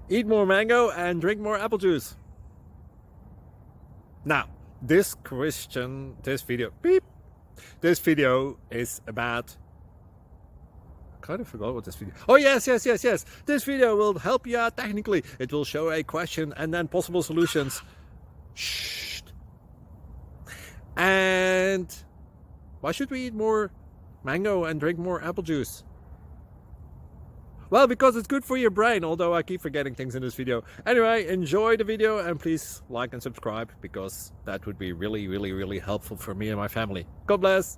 Eat more mango and drink more apple juice. Now, this video is about, I kind of forgot what this video. Oh yes. This video will help you out technically. It will show a question and then possible solutions. Shh. And why should we eat more mango and drink more apple juice? Well, because it's good for your brain, although I keep forgetting things in this video. Anyway, enjoy the video and please like and subscribe, because that would be really helpful for me and my family. God bless!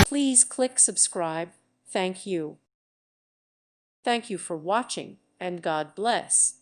Please click subscribe. Thank you. Thank you for watching, and God bless.